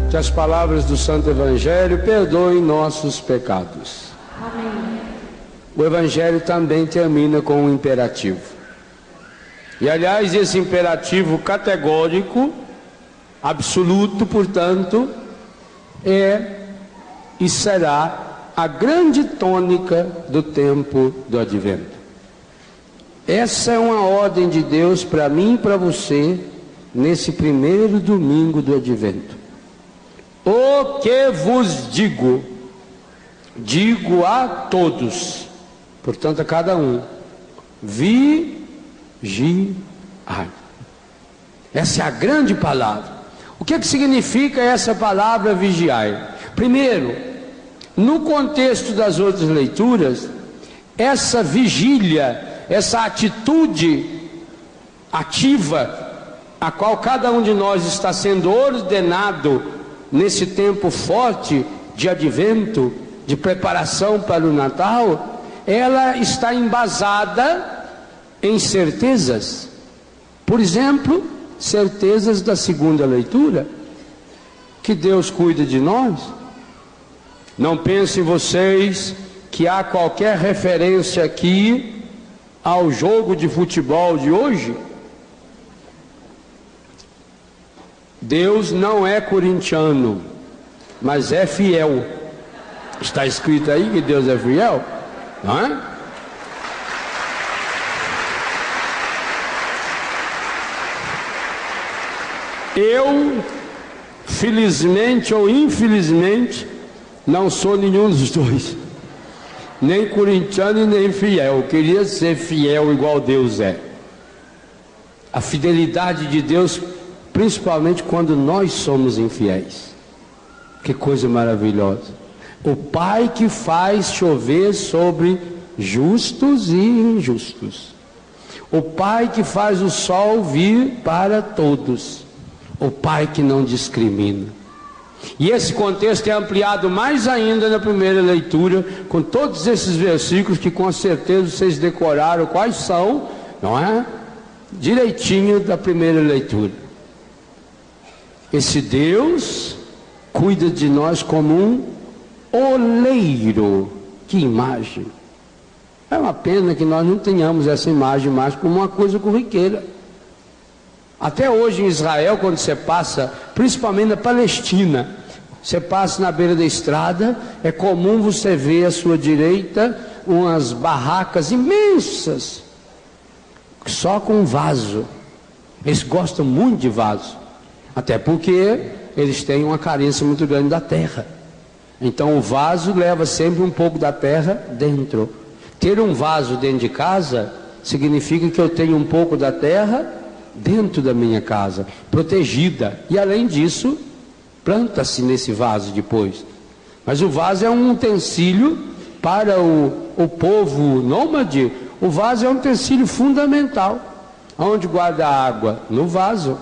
que as palavras do Santo Evangelho perdoem nossos pecados. Amém. O Evangelho também termina com um imperativo. E aliás, esse imperativo categórico, absoluto, portanto, é e será a grande tônica do tempo do Advento. Essa é uma ordem de Deus para mim e para você nesse primeiro domingo do Advento. O que vos digo, digo a todos, portanto a cada um, vigiai. Essa é a grande palavra. O que significa essa palavra vigiai? Primeiro, no contexto das outras leituras, essa vigília, essa atitude ativa, a qual cada um de nós está sendo ordenado nesse tempo forte de advento, de preparação para o Natal, ela está embasada em certezas. Por exemplo, certezas da segunda leitura, que Deus cuida de nós. Não pensem vocês que há qualquer referência aqui ao jogo de futebol de hoje. Deus não é corintiano, mas é fiel. Está escrito aí que Deus é fiel, não é? Eu, felizmente ou infelizmente, não sou nenhum dos dois, nem corintiano e nem fiel. Eu queria ser fiel igual Deus é. A fidelidade de Deus, principalmente quando nós somos infiéis. Que coisa maravilhosa. O Pai que faz chover sobre justos e injustos. O Pai que faz o sol vir para todos. O Pai que não discrimina. E esse contexto é ampliado mais ainda na primeira leitura, com todos esses versículos que com certeza vocês decoraram quais são, não é? Direitinho da primeira leitura. Esse Deus cuida de nós como um oleiro. Que imagem! É uma pena que nós não tenhamos essa imagem mais como uma coisa corriqueira. Até hoje em Israel, quando você passa, principalmente na Palestina, você passa na beira da estrada, é comum você ver à sua direita umas barracas imensas, só com vaso. Eles gostam muito de vaso, até porque eles têm uma carência muito grande da terra. Então o vaso leva sempre um pouco da terra dentro. Ter um vaso dentro de casa significa que eu tenho um pouco da terra dentro da minha casa, protegida. E além disso, planta-se nesse vaso depois. Mas o vaso é um utensílio para o povo nômade. O vaso é um utensílio fundamental. Onde guarda a água? No vaso.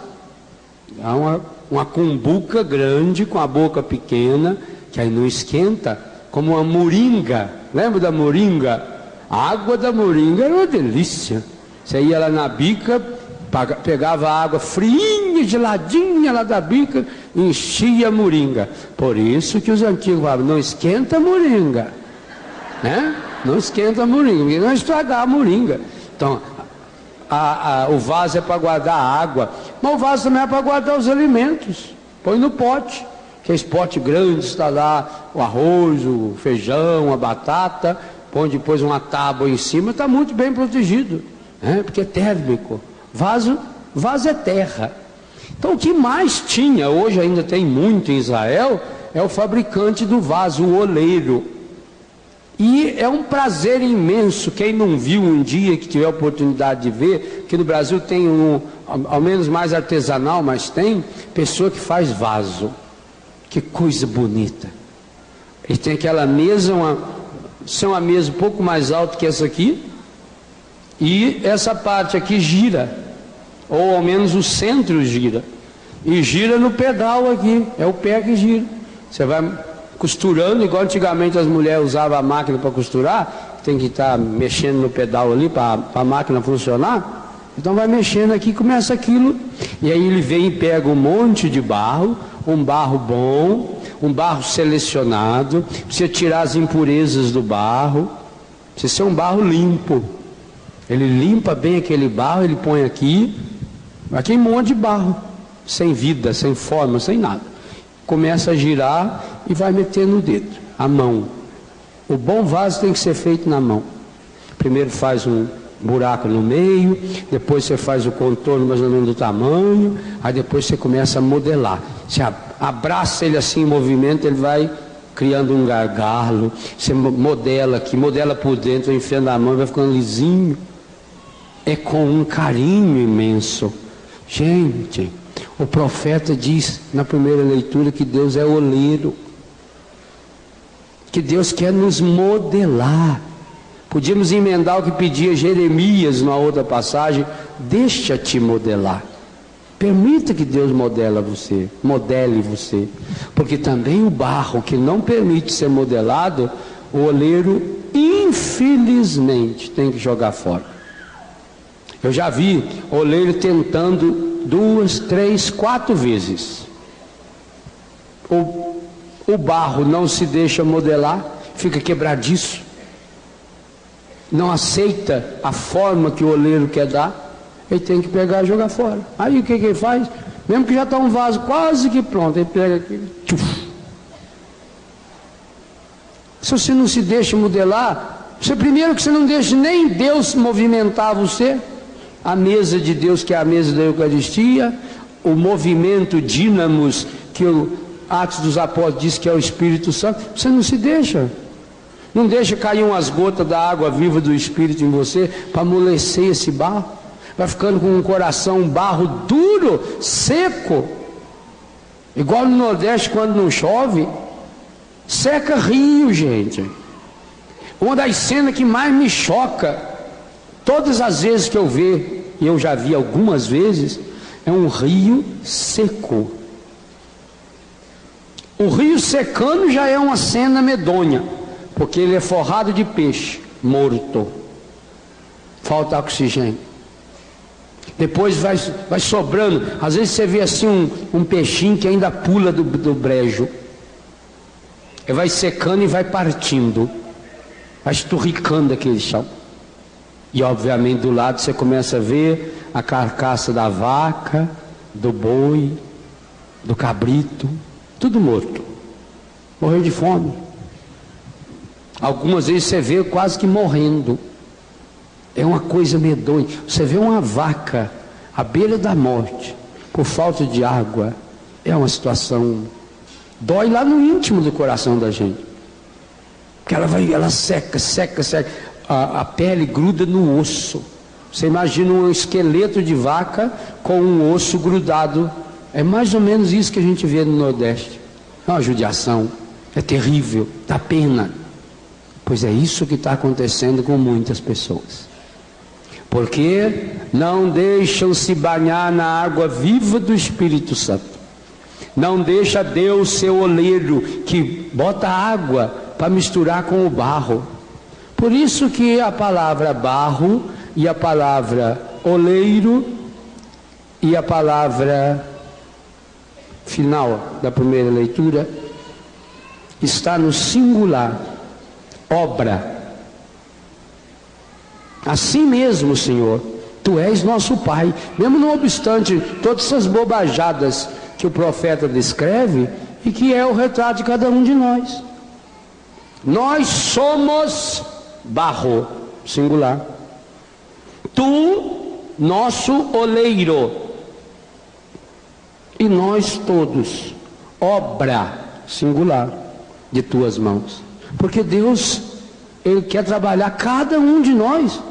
Há uma cumbuca grande com a boca pequena, que aí não esquenta, como uma moringa. Lembra da moringa? A água da moringa era uma delícia. Você ia lá na bica, pegava a água friinha, geladinha lá da bica, enchia a moringa. Por isso que os antigos falavam, não esquenta a moringa, né? Não esquenta a moringa, porque não estragar a moringa. Então, o vaso é para guardar a água, mas o vaso também é para guardar os alimentos. Põe no pote, que esse pote grande está lá, o arroz, o feijão, a batata, põe depois uma tábua em cima, está muito bem protegido, né? Porque é térmico. Vaso é terra. Então o que mais tinha, hoje ainda tem muito em Israel, é o fabricante do vaso, o oleiro. E é um prazer imenso, quem não viu um dia, que tiver a oportunidade de ver, que no Brasil tem ao menos mais artesanal, mas tem pessoa que faz vaso. Que coisa bonita. Ele tem aquela mesa, uma mesa um pouco mais alta que essa aqui, e essa parte aqui gira, ou ao menos o centro gira, e gira no pedal aqui, é o pé que gira. Você vai costurando, igual antigamente as mulheres usavam a máquina para costurar, tem que estar mexendo no pedal ali para a máquina funcionar. Então vai mexendo aqui, começa aquilo, e aí ele vem e pega um monte de barro, um barro bom, um barro selecionado, precisa tirar as impurezas do barro, precisa ser um barro limpo. Ele limpa bem aquele barro, ele põe aqui um monte de barro, sem vida, sem forma, sem nada. Começa a girar e vai meter no dedo, a mão. O bom vaso tem que ser feito na mão. Primeiro faz um buraco no meio, depois você faz o contorno mais ou menos do tamanho, aí depois você começa a modelar. Você abraça ele assim em movimento, ele vai criando um gargalo. Você modela aqui, modela por dentro, enfiando a mão e vai ficando lisinho. É com um carinho imenso. Gente, o profeta diz na primeira leitura que Deus é oleiro, que Deus quer nos modelar. Podíamos emendar o que pedia Jeremias numa outra passagem: deixa-te modelar. Permita que Deus modele você, porque também o barro que não permite ser modelado, o oleiro infelizmente tem que jogar fora. Eu já vi oleiro tentando 2, 3, 4 vezes. O barro não se deixa modelar, fica quebradiço, não aceita a forma que o oleiro quer dar, ele tem que pegar e jogar fora. Aí o que ele faz? Mesmo que já está um vaso quase que pronto, ele pega aqui, tchuf. Se você não se deixa modelar, primeiro que você não deixa nem Deus movimentar você, a mesa de Deus, que é a mesa da Eucaristia, o movimento dínamos, que o Atos dos Apóstolos diz que é o Espírito Santo, você não se deixa. Não deixa cair umas gotas da água viva do Espírito em você, para amolecer esse barro. Vai ficando com um coração, um barro duro, seco. Igual no Nordeste, quando não chove, seca rio, gente. Uma das cenas que mais me choca, todas as vezes que eu vejo, e eu já vi algumas vezes, é um rio seco. O rio secando já é uma cena medonha, porque ele é forrado de peixe morto, falta oxigênio. Depois vai sobrando, às vezes você vê assim um peixinho que ainda pula do brejo, ele vai secando e vai partindo, vai esturricando aquele chão. E obviamente do lado você começa a ver a carcaça da vaca, do boi, do cabrito, tudo morto, morreu de fome. Algumas vezes você vê quase que morrendo. É uma coisa medonha. Você vê uma vaca à beira da morte por falta de água, é uma situação, dói lá no íntimo do coração da gente, porque ela seca, a pele gruda no osso. Você imagina um esqueleto de vaca com um osso grudado. É mais ou menos isso que a gente vê no Nordeste. É uma judiação, é terrível, dá pena. Pois é isso que está acontecendo com muitas pessoas, porque não deixam se banhar na água viva do Espírito Santo, não deixa Deus ser o oleiro que bota água para misturar com o barro. Por isso que a palavra barro e a palavra oleiro e a palavra final da primeira leitura está no singular, obra. Assim mesmo, Senhor, Tu és nosso Pai. Mesmo não obstante todas essas bobajadas que o profeta descreve, e que é o retrato de cada um de nós. Nós somos barro, singular. Tu, nosso oleiro. E nós todos, obra, singular, de Tuas mãos. Porque Deus, Ele quer trabalhar cada um de nós.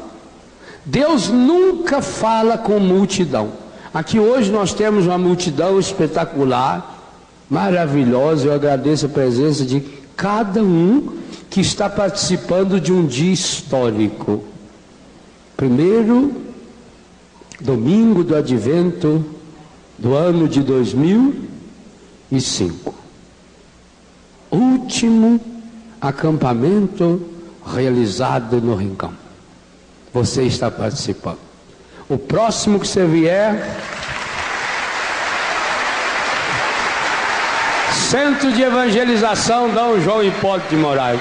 Deus nunca fala com multidão. Aqui hoje nós temos uma multidão espetacular, maravilhosa. Eu agradeço a presença de cada um que está participando de um dia histórico. Primeiro domingo do advento do ano de 2005. Último acampamento realizado no Rincão. Você está participando. O próximo que você vier, Centro de Evangelização Dom João Hipólito de Moraes.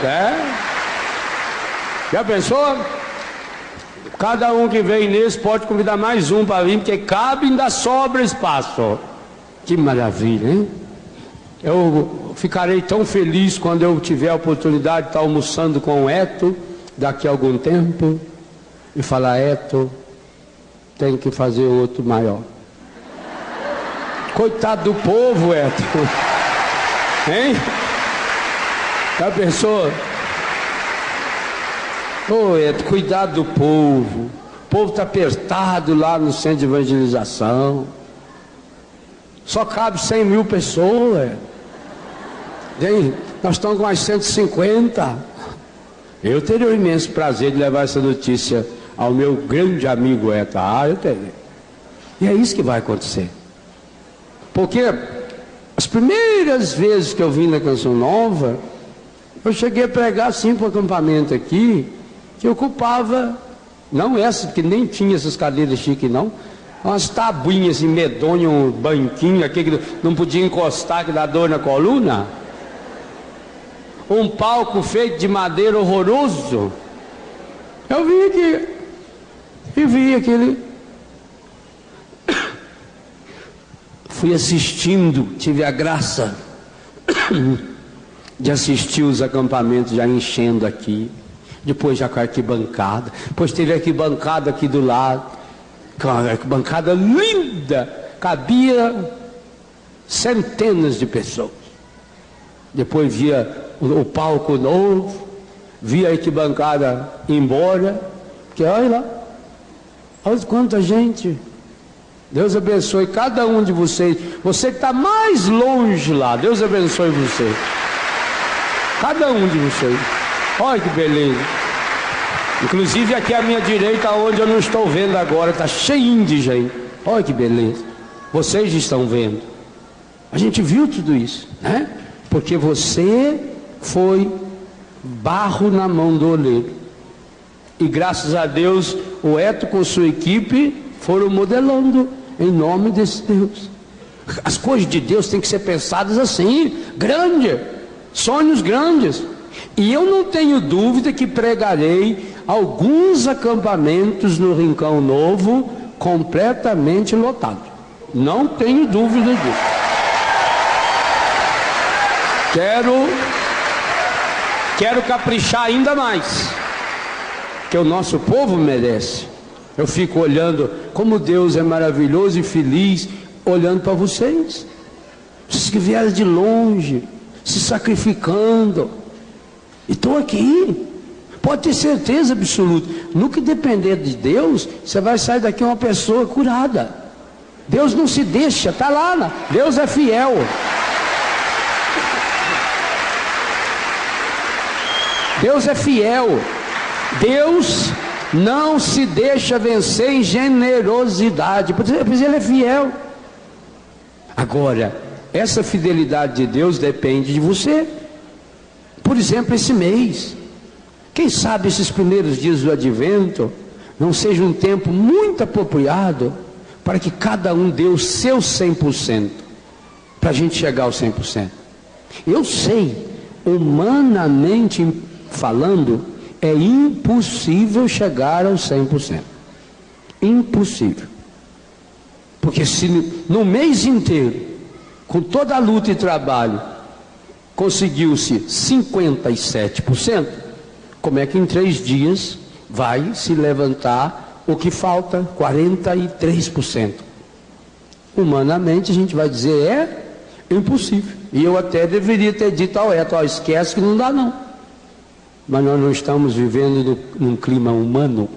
Já pensou? Cada um que vem nesse pode convidar mais um para vir, porque cabe e ainda sobra espaço. Que maravilha, hein? Eu ficarei tão feliz quando eu tiver a oportunidade de estar almoçando com o Eto daqui a algum tempo e falar: Eto, tem que fazer outro maior. Coitado do povo, Eto. Hein? Já pensou? Ô, Eto, cuidado do povo. O povo está apertado lá no centro de evangelização. Só cabe 100 mil pessoas. Hein? Nós estamos com mais 150. Eu teria o imenso prazer de levar essa notícia ao meu grande amigo Eto. Eu teria. E é isso que vai acontecer. Porque as primeiras vezes que eu vim na Canção Nova, eu cheguei a pregar assim para o acampamento aqui, que ocupava, não essa, que nem tinha essas cadeiras chiques não, umas tabuinhas assim, medonhas, um banquinho, aquele que não podia encostar, que dá dor na coluna. Um palco feito de madeira horroroso. Eu vim aqui e vi aquele. Fui assistindo, tive a graça de assistir os acampamentos já enchendo aqui. Depois já com a arquibancada. Depois teve a arquibancada aqui do lado. Uma arquibancada linda. Cabia centenas de pessoas. Depois via o palco novo. Via a arquibancada embora. Porque olha lá. Olha quanta gente. Deus abençoe cada um de vocês. Você que está mais longe lá, Deus abençoe você. Cada um de vocês. Olha que beleza. Inclusive aqui à minha direita, onde eu não estou vendo agora, está cheinho de gente. Olha que beleza. Vocês estão vendo. A gente viu tudo isso, né? Porque você foi barro na mão do oleiro. E graças a Deus, o Eto com sua equipe foram modelando em nome desse Deus. As coisas de Deus têm que ser pensadas assim, grande, sonhos grandes. E eu não tenho dúvida que pregarei alguns acampamentos no Rincão Novo completamente lotados. Não tenho dúvida disso. Quero caprichar ainda mais, que o nosso povo merece. Eu fico olhando como Deus é maravilhoso e feliz, olhando para vocês. Vocês que vieram de longe, se sacrificando. E estou aqui. Pode ter certeza absoluta. No que depender de Deus, você vai sair daqui uma pessoa curada. Deus não se deixa, está lá. Deus é fiel. Deus é fiel. Deus não se deixa vencer em generosidade, pois Ele é fiel. Agora, essa fidelidade de Deus depende de você. Por exemplo, esse mês, quem sabe esses primeiros dias do Advento não seja um tempo muito apropriado para que cada um dê o seu 100%, para a gente chegar ao 100%. Eu sei, humanamente falando, é impossível chegar ao 100%. Impossível. Porque se no mês inteiro, com toda a luta e trabalho, conseguiu-se 57%, como é que em 3 dias vai se levantar o que falta? 43%. Humanamente a gente vai dizer, é impossível. E eu até deveria ter dito ao Eto, esquece que não dá não. Mas nós não estamos vivendo num clima humano.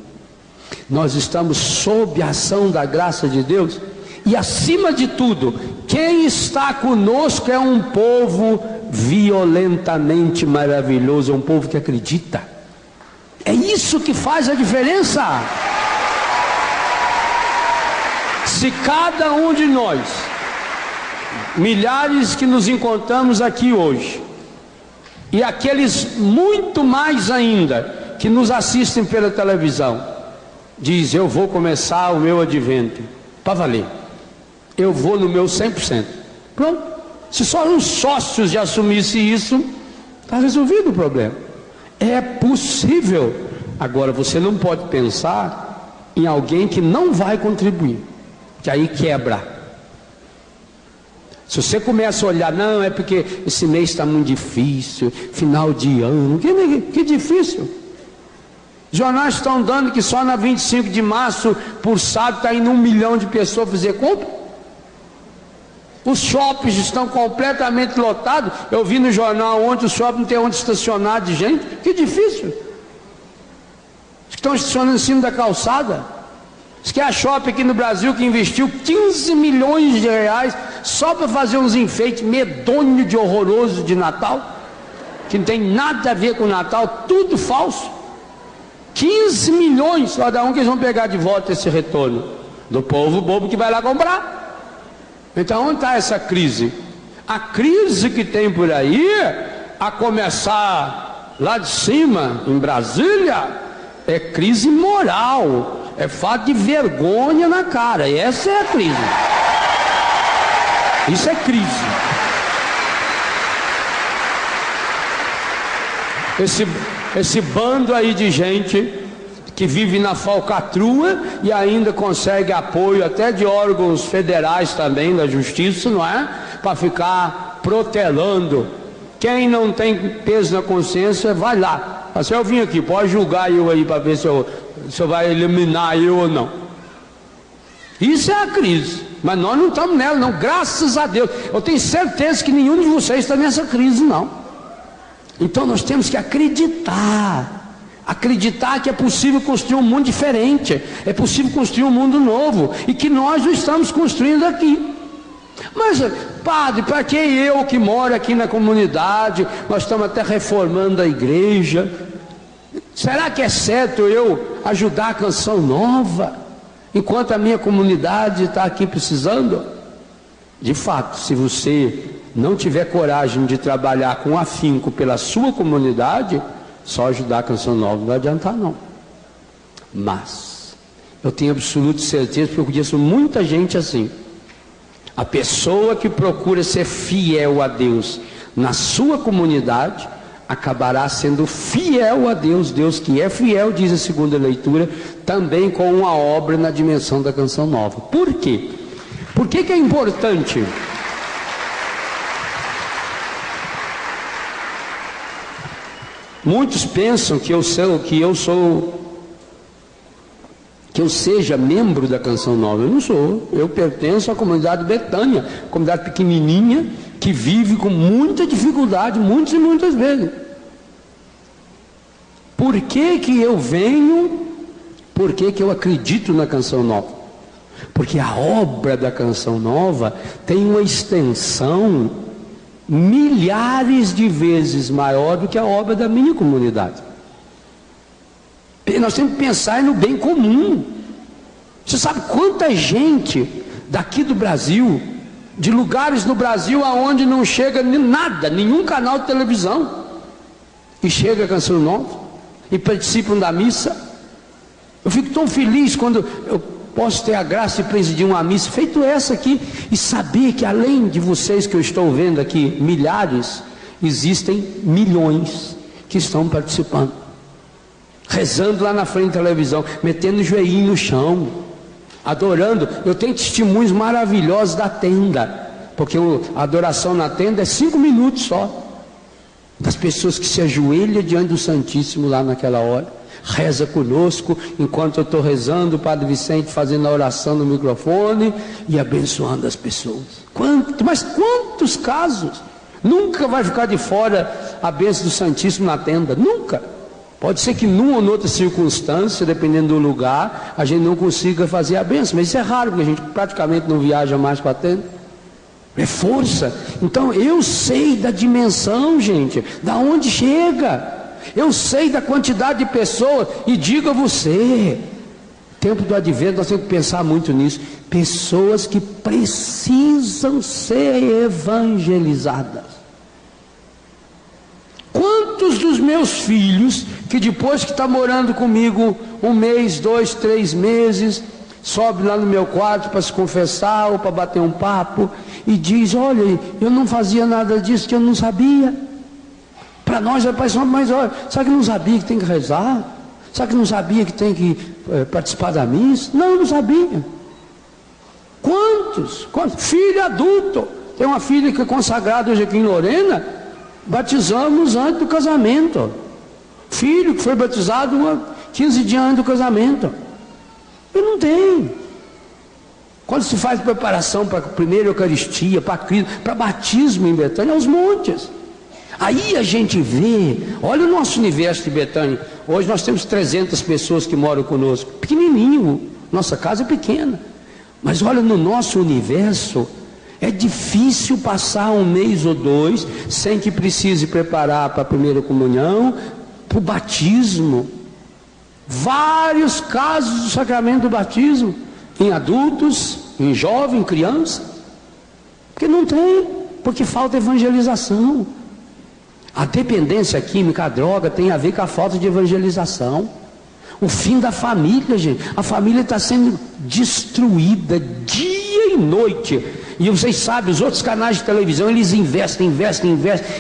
Nós estamos sob a ação da graça de Deus. E acima de tudo, quem está conosco é um povo violentamente maravilhoso, é um povo que acredita. É isso que faz a diferença. Se cada um de nós, milhares que nos encontramos aqui hoje, e aqueles muito mais ainda que nos assistem pela televisão, diz: eu vou começar o meu advento para valer, eu vou no meu 100%. Pronto, Se só os sócios já assumissem isso, está resolvido o problema. É possível. Agora, você não pode pensar em alguém que não vai contribuir, que aí quebra. Se você começa a olhar, não, é porque esse mês está muito difícil, final de ano, que difícil. Os jornais estão dando que só na 25 de março, por sábado, está indo 1 milhão de pessoas fazer compra. Os shoppings estão completamente lotados. Eu vi no jornal ontem, o shopping não tem onde estacionar de gente. Que difícil. Estão estacionando em cima da calçada. Diz que a shopping aqui no Brasil que investiu 15 milhões de reais só para fazer uns enfeites medonhos de horroroso de Natal, que não tem nada a ver com o Natal, tudo falso. 15 milhões, só dá um que eles vão pegar de volta esse retorno do povo bobo que vai lá comprar. Então onde está essa crise? A crise que tem por aí, a começar lá de cima, em Brasília, é crise moral. É fato de vergonha na cara. Essa é a crise. Isso é crise. Esse bando aí de gente que vive na falcatrua e ainda consegue apoio até de órgãos federais também, da justiça, não é? Para ficar protelando. Quem não tem peso na consciência, vai lá. Assim, eu vim aqui, pode julgar eu aí para ver se eu vai eliminar eu ou não. Isso é a crise. Mas nós não estamos nela, não, graças a Deus. Eu tenho certeza que nenhum de vocês está nessa crise, não. Então nós temos que acreditar que é possível construir um mundo diferente, é possível construir um mundo novo, e que nós o estamos construindo aqui. Mas, padre, para que eu que moro aqui na comunidade, nós estamos até reformando a igreja, será que é certo eu ajudar a Canção Nova, enquanto a minha comunidade está aqui precisando? De fato, se você não tiver coragem de trabalhar com afinco pela sua comunidade, só ajudar a Canção Nova não vai adiantar não. Mas eu tenho absoluta certeza, porque eu conheço muita gente assim. A pessoa que procura ser fiel a Deus na sua comunidade acabará sendo fiel a Deus. Deus que é fiel, diz a segunda leitura, também com uma obra na dimensão da Canção Nova. Por quê? Por que é importante? Muitos pensam que eu seja membro da Canção Nova. Eu não sou. Eu pertenço à comunidade Betânia, comunidade pequenininha que vive com muita dificuldade, muitas e muitas vezes. Por que que eu venho? Por que que eu acredito na Canção Nova? Porque a obra da Canção Nova tem uma extensão milhares de vezes maior do que a obra da minha comunidade. Nós temos que pensar no bem comum. Você sabe quanta gente daqui do Brasil, de lugares no Brasil aonde não chega nada, nenhum canal de televisão, e chega a Canção Nova e participam da missa? Eu fico tão feliz quando eu posso ter a graça de presidir uma missa feito essa aqui e saber que além de vocês que eu estou vendo aqui, milhares, existem milhões que estão participando, rezando lá na frente da televisão, metendo o joelhinho no chão, adorando. Eu tenho testemunhos maravilhosos da tenda, porque a adoração na tenda é 5 minutos só, das pessoas que se ajoelham diante do Santíssimo lá naquela hora, reza conosco, enquanto eu estou rezando, o Padre Vicente fazendo a oração no microfone e abençoando as pessoas. Mas quantos casos? Nunca vai ficar de fora a bênção do Santíssimo na tenda, nunca. Pode ser que numa ou noutra circunstância, dependendo do lugar, a gente não consiga fazer a bênção, mas isso é raro, porque a gente praticamente não viaja mais com a tenda. É força. Então eu sei da dimensão, gente, da onde chega. Eu sei da quantidade de pessoas, e digo a você, tempo do advento nós temos que pensar muito nisso, pessoas que precisam ser evangelizadas. Quantos dos meus filhos, que depois que está morando comigo 1 mês, 2, 3 meses, sobe lá no meu quarto para se confessar ou para bater um papo, e diz: olha, eu não fazia nada disso, que eu não sabia. Para nós é paixão, mas olha, sabe que não sabia que tem que rezar? Sabe que não sabia que tem que participar da missa? Não, eu não sabia. Quantos? Filho adulto. Tem uma filha que é consagrada hoje aqui em Lorena, batizamos antes do casamento. Filho que foi batizado 15 dias antes do casamento. Eu não tenho. Quando se faz preparação para a primeira Eucaristia, para Cristo, para batismo em Betânia, aos montes. Aí a gente vê, olha o nosso universo de Betânia. Hoje nós temos 300 pessoas que moram conosco. Pequenininho, nossa casa é pequena. Mas olha, no nosso universo, é difícil passar um mês ou dois sem que precise preparar para a primeira comunhão, para o batismo. Vários casos do sacramento do batismo, em adultos, em jovem, em criança. Porque não tem, porque falta evangelização. A dependência química, a droga, tem a ver com a falta de evangelização. O fim da família, gente. A família está sendo destruída dia e noite. E vocês sabem, os outros canais de televisão, eles investem.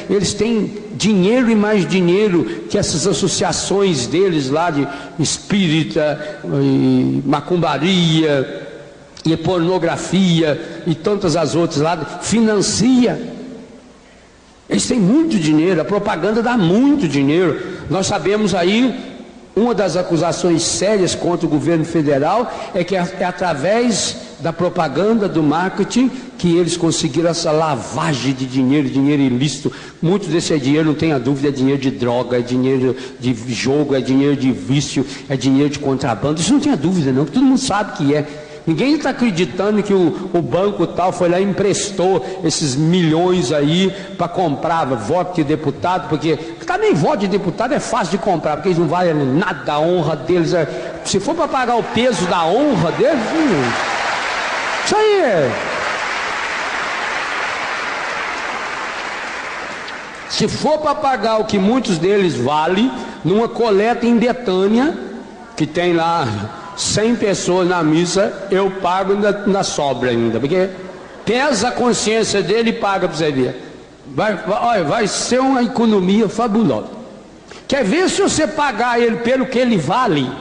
Eles têm dinheiro e mais dinheiro que essas associações deles lá de espírita, e macumbaria, e pornografia, e tantas as outras lá, financia. Eles têm muito dinheiro, a propaganda dá muito dinheiro. Nós sabemos aí, uma das acusações sérias contra o governo federal é que é através da propaganda, do marketing, que eles conseguiram essa lavagem de dinheiro ilícito. Muito desse dinheiro, não tenha dúvida, é dinheiro de droga, é dinheiro de jogo, é dinheiro de vício, é dinheiro de contrabando. Isso não tenha dúvida não, todo mundo sabe que é. Ninguém está acreditando que o banco tal foi lá e emprestou esses milhões aí para comprar voto de deputado, porque também voto de deputado é fácil de comprar, porque eles não valem nada, a honra deles. Se for para pagar o peso da honra deles, isso aí é. Se for para pagar o que muitos deles valem, numa coleta em Betânia, que tem lá 100 pessoas na missa, eu pago na sobra ainda, porque pesa a consciência dele e paga para você ver. Vai ser uma economia fabulosa. Quer ver se você pagar ele pelo que ele vale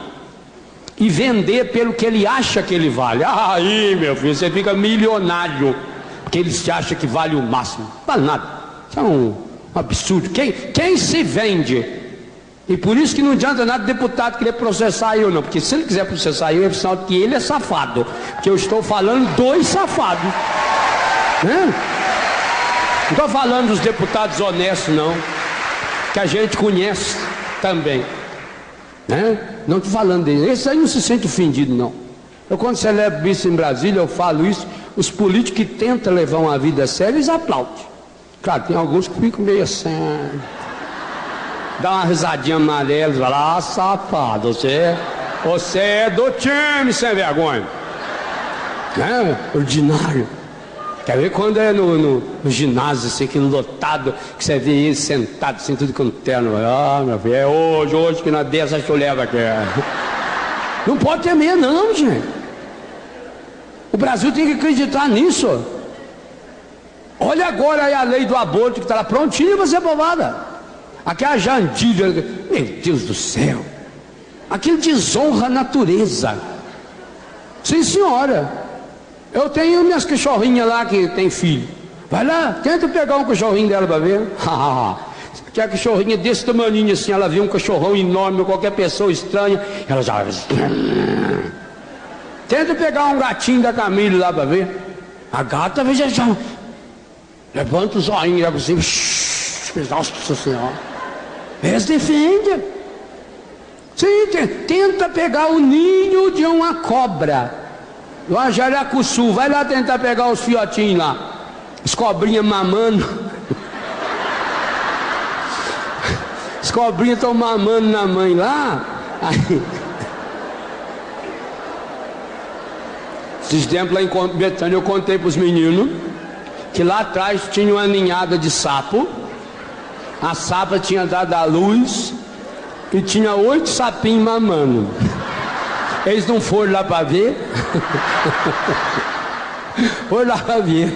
e vender pelo que ele acha que ele vale? Aí, meu filho, você fica milionário, porque ele se acha que vale o máximo. Não vale nada. Isso é um absurdo. Quem se vende? E por isso que não adianta nada deputado querer processar eu não, porque se ele quiser processar eu, é sinal que ele é safado, porque eu estou falando dos safados, né? Não estou falando dos deputados honestos não, que a gente conhece também, né? Não estou falando deles, esse aí não se sente ofendido não. Eu quando celebro isso em Brasília, eu falo isso, os políticos que tentam levar uma vida séria, eles aplaudem. Claro, tem alguns que ficam meio assim, dá uma risadinha amarela, fala: ah, safado, você é do time, sem vergonha, né? Ordinário. Quer ver quando é no ginásio, assim, aqui no lotado, que você vê ele sentado, assim, tudo com terno. Ah, meu filho, é hoje que na dessa que eu levo aqui. Não pode ter medo não, gente. O Brasil tem que acreditar nisso. Olha agora aí a lei do aborto que está lá prontinha para ser aprovada. Aquela Jandira, meu Deus do céu, aquilo desonra a natureza. Sim, senhora. Eu tenho minhas cachorrinhas lá que tem filho. Vai lá, tenta pegar um cachorrinho dela para ver. Que a cachorrinha desse tamaninho assim, ela vê um cachorrão enorme, qualquer pessoa estranha, ela já. Tenta pegar um gatinho da Camille lá para ver. A gata já levanta os olhinhos lá para cima. Nossa Senhora. Eles defendem. Sim, tenta pegar o ninho de uma cobra. Lá Jaracuçu, vai lá tentar pegar os fiotinhos lá. As cobrinhas mamando. As cobrinhas estão mamando na mãe lá. Aí. Esses tempos lá em Betânia eu contei para os meninos que lá atrás tinha uma ninhada de sapo. A sapa tinha dado à luz e tinha 8 sapinhos mamando. Eles não foram lá para ver? Foram lá para ver.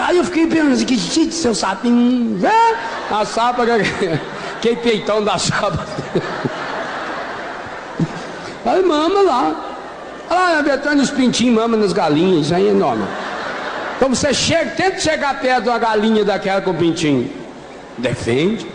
Aí eu fiquei pensando assim, que gente, seu sapinho, a sapa, que peitão da sapa. Aí mama lá. Lá na Betânia os pintinhos mamam nas galinhas, isso aí é enorme. Então você tenta chegar perto de uma galinha daquela com pintinho. Defende.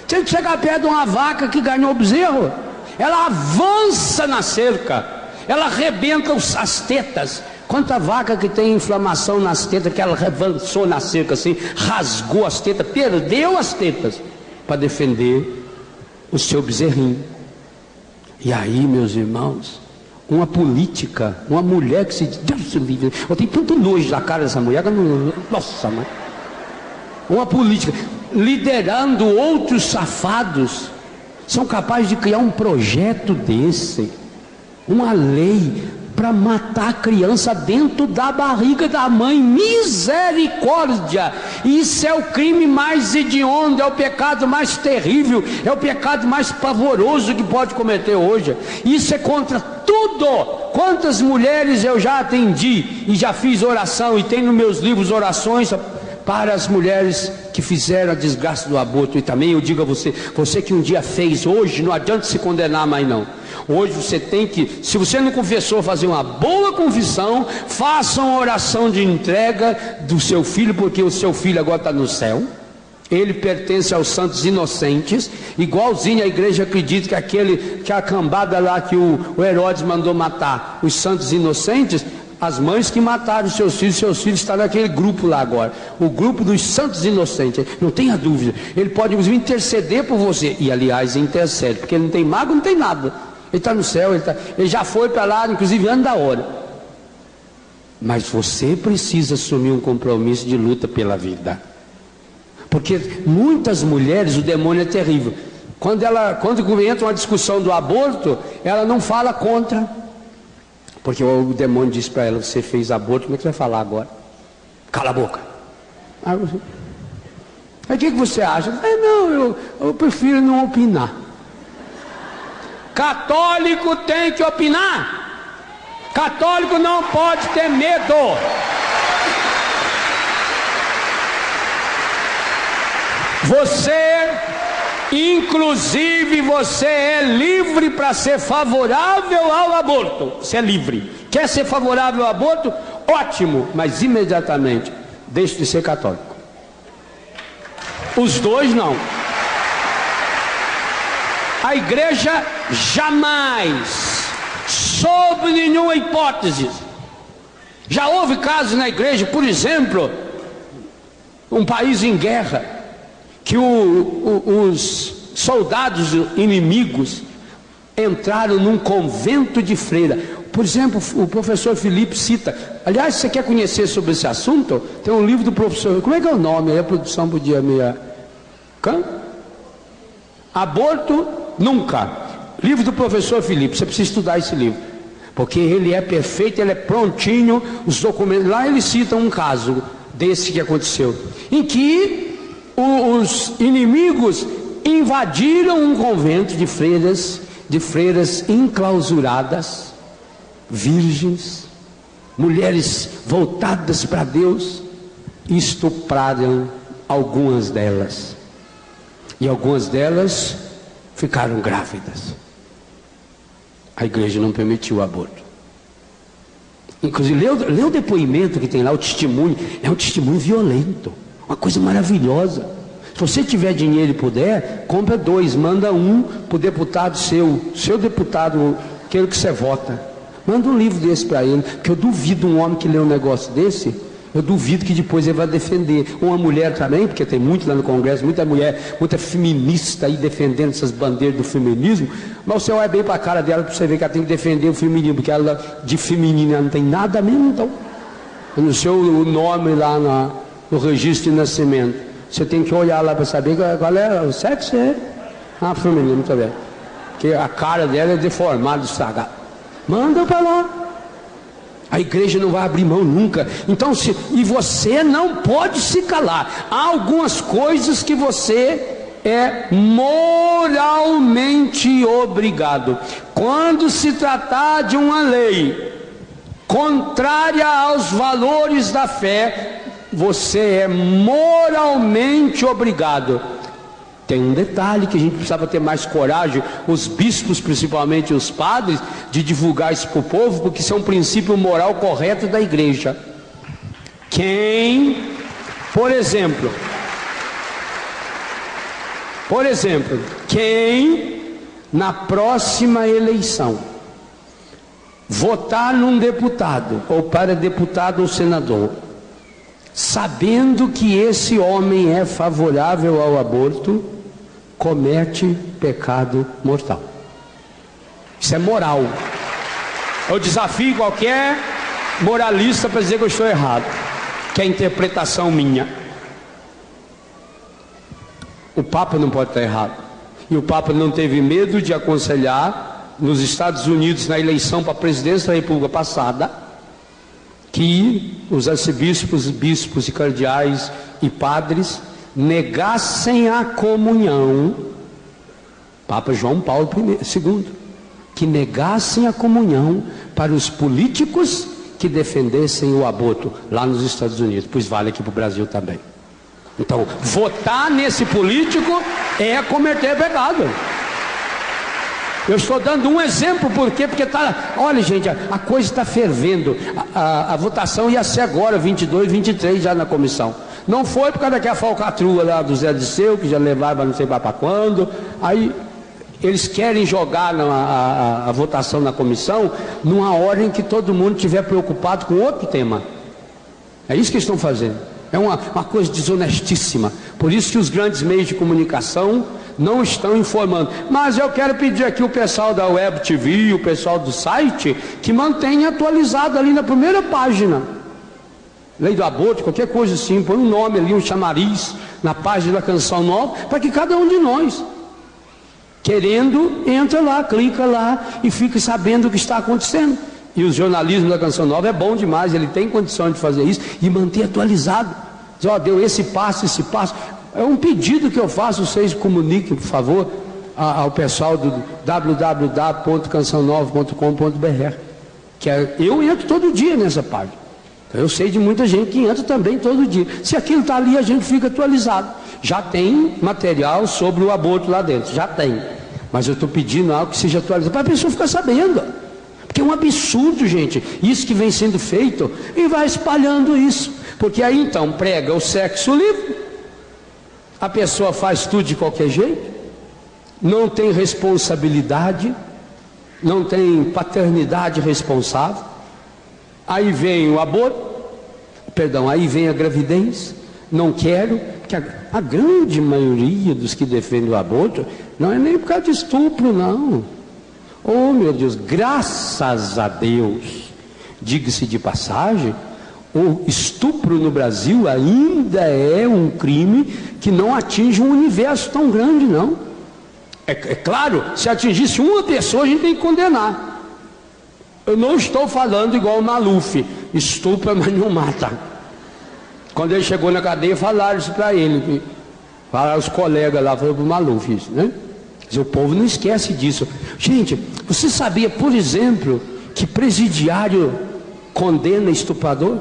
Tenta chegar perto de uma vaca que ganhou o bezerro. Ela avança na cerca. Ela arrebenta as tetas. Quanta vaca que tem inflamação nas tetas, que ela avançou na cerca assim, rasgou as tetas, perdeu as tetas para defender o seu bezerrinho. E aí, meus irmãos, uma política, uma mulher que se Deus se livre, eu tenho tanto nojo da cara dessa mulher que eu não, nossa, mãe. Uma política liderando outros safados são capazes de criar um projeto desse, uma lei para matar a criança dentro da barriga da mãe. Misericórdia! Isso é o crime mais hediondo, é o pecado mais terrível, é o pecado mais pavoroso que pode cometer hoje. Isso é contra tudo. Quantas mulheres eu já atendi e já fiz oração, e tem nos meus livros orações para as mulheres que fizeram a desgraça do aborto. E também eu digo a você, você que um dia fez, hoje não adianta se condenar mais não. Hoje você tem que, se você não confessou, fazer uma boa confissão, faça uma oração de entrega do seu filho, porque o seu filho agora está no céu, ele pertence aos santos inocentes, igualzinho a igreja acredita que a cambada lá que o Herodes mandou matar, os santos inocentes, as mães que mataram seus filhos estão naquele grupo lá agora, o grupo dos santos inocentes, não tenha dúvida, ele pode inclusive interceder por você, e aliás intercede, porque ele não tem mago, não tem nada. Ele está no céu, ele já foi para lá, inclusive antes da hora. Mas você precisa assumir um compromisso de luta pela vida. Porque muitas mulheres, o demônio é terrível. Quando entra uma discussão do aborto, ela não fala contra. Porque o demônio diz para ela, você fez aborto, como é que você vai falar agora? Cala a boca. Aí o que você acha? Não, eu prefiro não opinar. Católico tem que opinar. Católico não pode ter medo. Você, inclusive, você é livre para ser favorável ao aborto. Você é livre. Quer ser favorável ao aborto? Ótimo, mas imediatamente deixe de ser católico. Os dois não. A igreja jamais, sob nenhuma hipótese. Já houve casos na igreja, por exemplo, um país em guerra, que os soldados inimigos entraram num convento de freira. Por exemplo, o professor Felipe cita, aliás, se você quer conhecer sobre esse assunto, tem um livro do professor, como é que é o nome? Aí a produção podia me... Aborto Nunca. Livro do professor Felipe, você precisa estudar esse livro, porque ele é perfeito, ele é prontinho, os documentos, lá ele cita um caso desse que aconteceu, em que os inimigos invadiram um convento de freiras enclausuradas, virgens, mulheres voltadas para Deus, e estupraram algumas delas, e algumas delas ficaram grávidas. A igreja não permitiu o aborto. Inclusive, lê o depoimento que tem lá, o testemunho, é um testemunho violento, uma coisa maravilhosa. Se você tiver dinheiro e puder, compra 2, manda um para o deputado seu deputado, aquele que você vota. Manda um livro desse para ele, porque eu duvido um homem que lê um negócio desse, eu duvido que depois ele vai defender. Uma mulher também, porque tem muito lá no Congresso, muita mulher, muita feminista aí defendendo essas bandeiras do feminismo, mas você olha bem para a cara dela para você ver que ela tem que defender o feminismo, porque ela de feminina não tem nada mesmo, então. No seu nome lá no registro de nascimento, você tem que olhar lá para saber qual é o sexo, feminino, muito bem. Porque a cara dela é deformada, estragada. Manda para lá. A igreja não vai abrir mão nunca. Então, e você não pode se calar. Há algumas coisas que você é moralmente obrigado. Quando se tratar de uma lei contrária aos valores da fé, você é moralmente obrigado. Tem um detalhe que a gente precisava ter mais coragem, os bispos, principalmente os padres, de divulgar isso para o povo, porque isso é um princípio moral correto da igreja. Quem, por exemplo, quem na próxima eleição votar num deputado, ou para deputado ou senador, sabendo que esse homem é favorável ao aborto, comete pecado mortal. Isso é moral. Eu desafio qualquer moralista para dizer que eu estou errado, que é a interpretação minha. O Papa não pode estar errado, e o Papa não teve medo de aconselhar nos Estados Unidos, na eleição para a presidência da República passada, que os arcebispos, bispos e cardeais e padres negassem a comunhão, Papa João Paulo II, que negassem a comunhão para os políticos que defendessem o aborto lá nos Estados Unidos, pois vale aqui para o Brasil também. Então, votar nesse político é cometer pecado. Eu estou dando um exemplo, por quê? Porque tá, olha gente, a coisa está fervendo, a votação ia ser agora, 22, 23 já na comissão. Não foi por causa daquela falcatrua lá do Zé Disseu, que já levava não sei para quando. Aí eles querem jogar a votação na comissão numa hora em que todo mundo estiver preocupado com outro tema. É isso que eles estão fazendo. É uma coisa desonestíssima. Por isso que os grandes meios de comunicação não estão informando. Mas eu quero pedir aqui o pessoal da Web TV, o pessoal do site, que mantenha atualizado ali na primeira página. Lei do aborto, qualquer coisa assim, põe um nome ali, um chamariz, na página da Canção Nova, para que cada um de nós, querendo, entra lá, clica lá e fique sabendo o que está acontecendo. E o jornalismo da Canção Nova é bom demais, ele tem condição de fazer isso e manter atualizado. Diz, ó, deu esse passo. É um pedido que eu faço, vocês comuniquem, por favor, ao pessoal do www.cançãonova.com.br, que eu entro todo dia nessa página. Eu sei de muita gente que entra também todo dia. Se aquilo está ali, a gente fica atualizado. Já tem material sobre o aborto lá dentro, já tem. Mas eu estou pedindo algo que seja atualizado, para a pessoa ficar sabendo. Porque é um absurdo, gente, isso que vem sendo feito, e vai espalhando isso. Porque aí então prega o sexo livre, a pessoa faz tudo de qualquer jeito, não tem responsabilidade, não tem paternidade responsável. Aí vem o aborto, aí vem a gravidez, não quero, porque a grande maioria dos que defendem o aborto não é nem por causa de estupro, não. Oh meu Deus, graças a Deus, diga-se de passagem, o estupro no Brasil ainda é um crime que não atinge um universo tão grande, não. É claro, se atingisse uma pessoa, a gente tem que condenar. Eu não estou falando igual o Maluf, estupra, mas não mata. Quando ele chegou na cadeia, falaram isso para ele, falaram os colegas lá, falaram para o Maluf isso, né? Mas o povo não esquece disso. Gente, você sabia, por exemplo, que presidiário condena estuprador?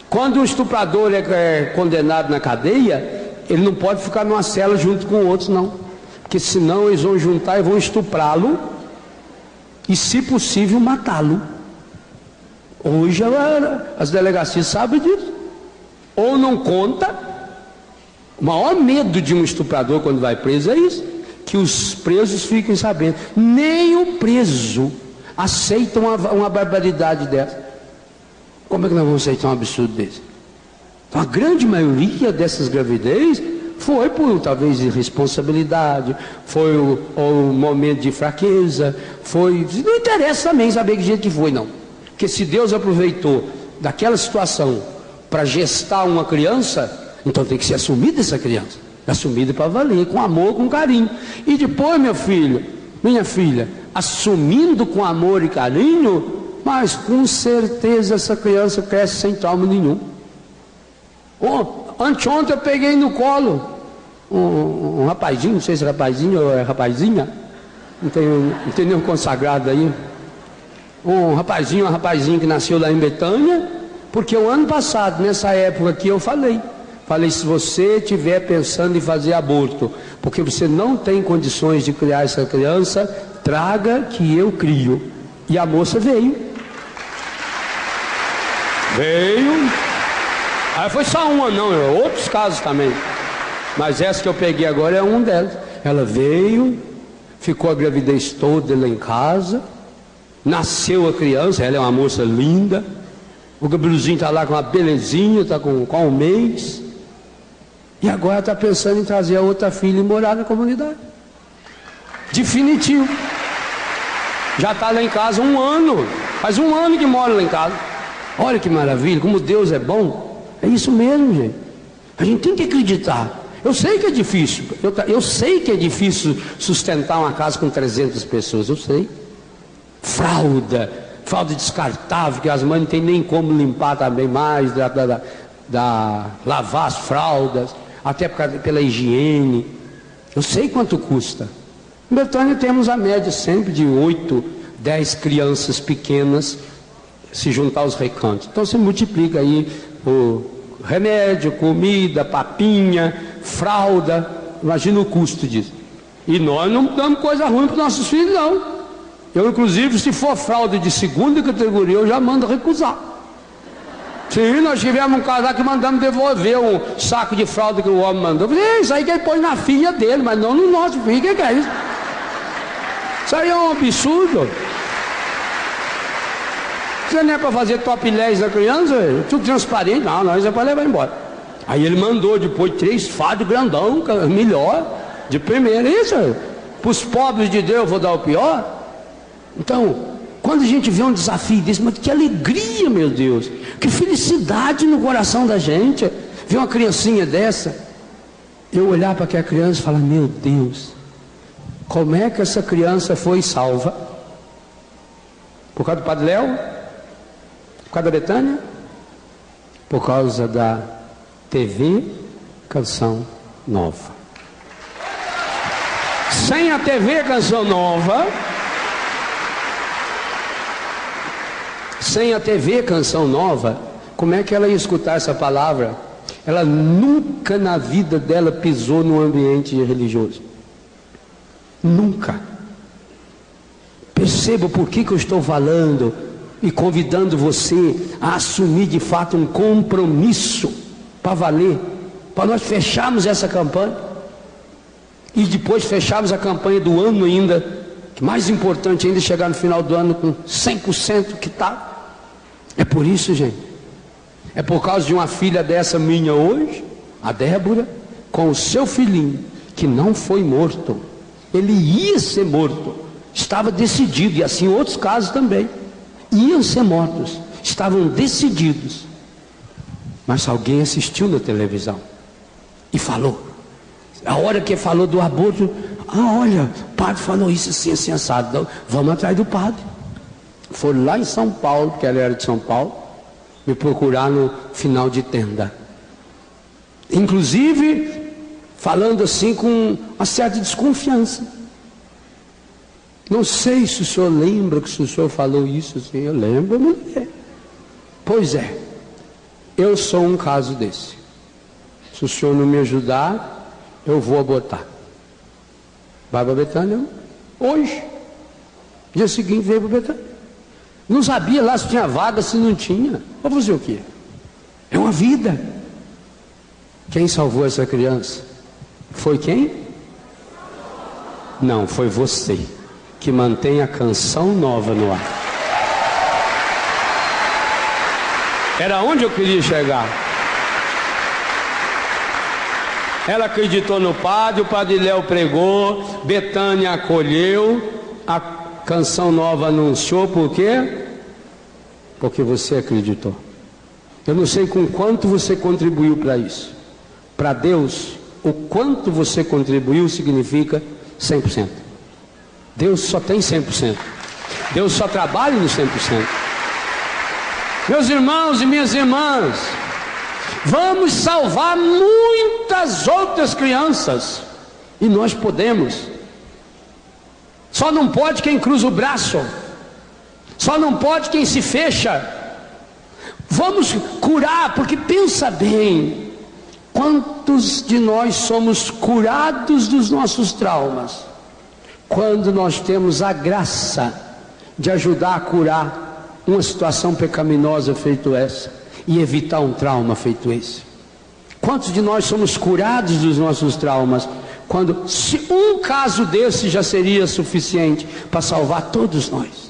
Quando o estuprador é condenado na cadeia, ele não pode ficar numa cela junto com outros, não. Porque senão eles vão juntar e vão estuprá-lo e, se possível, matá-lo. Hoje as delegacias sabem disso. Ou não conta. O maior medo de um estuprador quando vai preso é isso, que os presos fiquem sabendo. Nem o preso aceita uma barbaridade dessa. Como é que nós vamos aceitar um absurdo desse? Então, a grande maioria dessas gravidez foi por talvez irresponsabilidade, foi o momento de fraqueza, não interessa também saber que jeito que foi, não. Porque se Deus aproveitou daquela situação para gestar uma criança, então tem que ser assumida essa criança, assumida para valer, com amor, com carinho. E depois, meu filho, minha filha, assumindo com amor e carinho, mas com certeza essa criança cresce sem trauma nenhum. Anteontem eu peguei no colo um rapazinho, não sei se é rapazinho ou é rapazinha, não tem nenhum consagrado aí. Um rapazinho que nasceu lá em Betânia, Porque o ano passado, nessa época aqui, eu falei, se você estiver pensando em fazer aborto, porque você não tem condições de criar essa criança, traga que eu crio. E a moça veio. Aí foi só uma não, outros casos também. Mas essa que eu peguei agora é um delas. Ela veio, ficou a gravidez toda lá em casa, nasceu a criança, ela é uma moça linda. O Gabrielzinho está lá com uma belezinha, está com um mês. E agora está pensando em trazer a outra filha e morar na comunidade. Definitivo. Já está lá em casa 1 ano. Faz 1 ano que mora lá em casa. Olha que maravilha, como Deus é bom. É isso mesmo, gente. A gente tem que acreditar. Eu sei que é difícil. Eu sei que é difícil sustentar uma casa com 300 pessoas. Eu sei. Fralda descartável, que as mães não tem nem como limpar também mais, lavar as fraldas, até pela higiene. Eu sei quanto custa. Em Betânia temos a média sempre de 8, 10 crianças pequenas, se juntar os recantos. Então você multiplica aí o remédio, comida, papinha, fralda. Imagina o custo disso. E nós não damos coisa ruim para os nossos filhos, não. Eu, inclusive, se for fralda de 2ª categoria, eu já mando recusar. Sim, nós tivemos um casal que mandamos devolver um saco de fralda que o homem mandou. Eu falei, isso aí que ele pôs na filha dele, mas não no nosso filho. O que é isso? Isso aí é um absurdo. Você não é para fazer top 10 da criança? Tudo transparente. Não, isso é para levar embora. Aí ele mandou depois 3 fardos grandão, melhor, de primeira. Isso, para os pobres de Deus eu vou dar o pior. Então, quando a gente vê um desafio desse, mas que alegria, meu Deus, que felicidade no coração da gente, ver uma criancinha dessa, eu olhar para aquela criança e falar, meu Deus, como é que essa criança foi salva? Por causa do Padre Léo? Por causa da Betânia? Por causa da TV Canção Nova. Sem a TV Canção Nova, como é que ela ia escutar essa palavra? Ela nunca na vida dela pisou num ambiente religioso. Nunca. Perceba por que eu estou falando e convidando você a assumir de fato um compromisso para valer, para nós fecharmos essa campanha e depois fecharmos a campanha do ano ainda, que mais importante ainda, chegar no final do ano com 100% que está. É por isso, gente, é por causa de uma filha dessa minha hoje, a Débora, com o seu filhinho, que não foi morto. Ele ia ser morto, estava decidido, e assim outros casos também, iam ser mortos, estavam decididos. Mas alguém assistiu na televisão e falou, a hora que falou do aborto, olha, o padre falou isso assim, assim, assado, então, vamos atrás do padre. Foram lá em São Paulo, porque ela era de São Paulo, me procurar no final de tenda. Inclusive, falando assim com uma certa desconfiança. Não sei se o senhor lembra que o senhor falou isso assim. Eu lembro, não é. Pois é, eu sou um caso desse. Se o senhor não me ajudar, eu vou abortar. Vai para Betânia hoje. Dia seguinte veio para Betânia. Não sabia lá se tinha vaga, se não tinha. Vou fazer o quê? É uma vida. Quem salvou essa criança? Foi quem? Não, foi você, que mantém a Canção Nova no ar. Era onde eu queria chegar. Ela acreditou no padre, o padre Léo pregou, Betânia acolheu, a Canção Nova anunciou. Por quê? Porque você acreditou. Eu não sei com quanto você contribuiu para isso. Para Deus, o quanto você contribuiu significa 100%. Deus só tem 100%. Deus só trabalha no 100%. Meus irmãos e minhas irmãs, vamos salvar muitas outras crianças. E nós podemos. Só não pode quem cruza o braço. Só não pode quem se fecha. Vamos curar, porque pensa bem, quantos de nós somos curados dos nossos traumas, quando nós temos a graça de ajudar a curar uma situação pecaminosa feito essa, e evitar um trauma feito esse? Quantos de nós somos curados dos nossos traumas, quando se um caso desse já seria suficiente para salvar todos nós?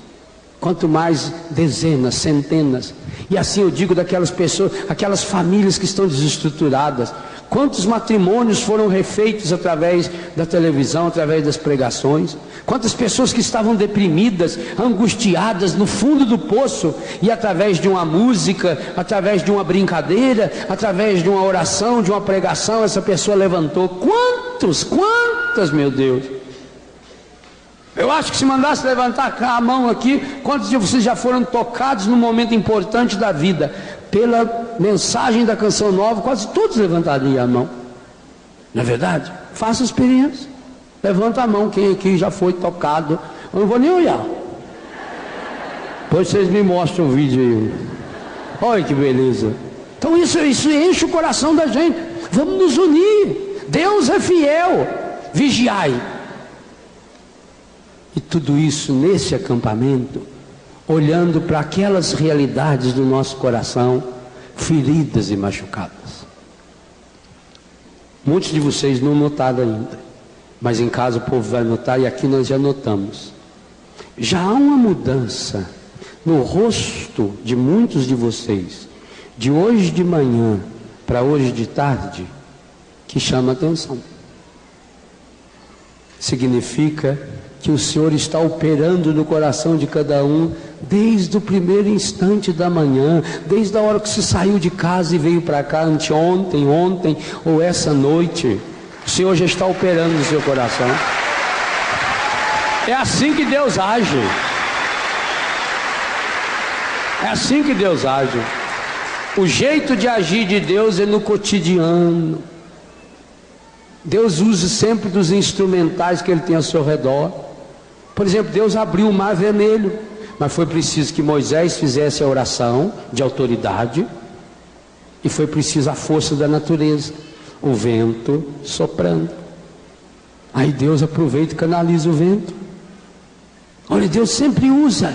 Quanto mais dezenas, centenas, e assim eu digo daquelas pessoas, aquelas famílias que estão desestruturadas. Quantos matrimônios foram refeitos através da televisão, através das pregações? Quantas pessoas que estavam deprimidas, angustiadas no fundo do poço, e através de uma música, através de uma brincadeira, através de uma oração, de uma pregação, essa pessoa levantou. Quantas, meu Deus? Eu acho que se mandasse levantar a mão aqui, quantos de vocês já foram tocados num momento importante da vida pela mensagem da Canção Nova? Quase todos levantariam a mão, não é verdade? Faça a experiência, levanta a mão quem aqui já foi tocado. Eu não vou nem olhar, depois vocês me mostram o vídeo aí. Olha que beleza. Então isso enche o coração da gente. Vamos nos unir, Deus é fiel, vigiai. E tudo isso nesse acampamento, olhando para aquelas realidades do nosso coração, feridas e machucadas. Muitos de vocês não notaram ainda, mas em casa o povo vai notar, e aqui nós já notamos. Já há uma mudança no rosto de muitos de vocês, de hoje de manhã para hoje de tarde, que chama atenção. Significa que o Senhor está operando no coração de cada um, desde o primeiro instante da manhã, desde a hora que você saiu de casa e veio para cá, anteontem, ontem ou essa noite, o Senhor já está operando no seu coração. É assim que Deus age. É assim que Deus age. O jeito de agir de Deus é no cotidiano. Deus usa sempre dos instrumentais que Ele tem ao seu redor. Por exemplo, Deus abriu o mar vermelho, mas foi preciso que Moisés fizesse a oração de autoridade, e foi preciso a força da natureza, o vento soprando. Aí Deus aproveita e canaliza o vento. Olha, Deus sempre usa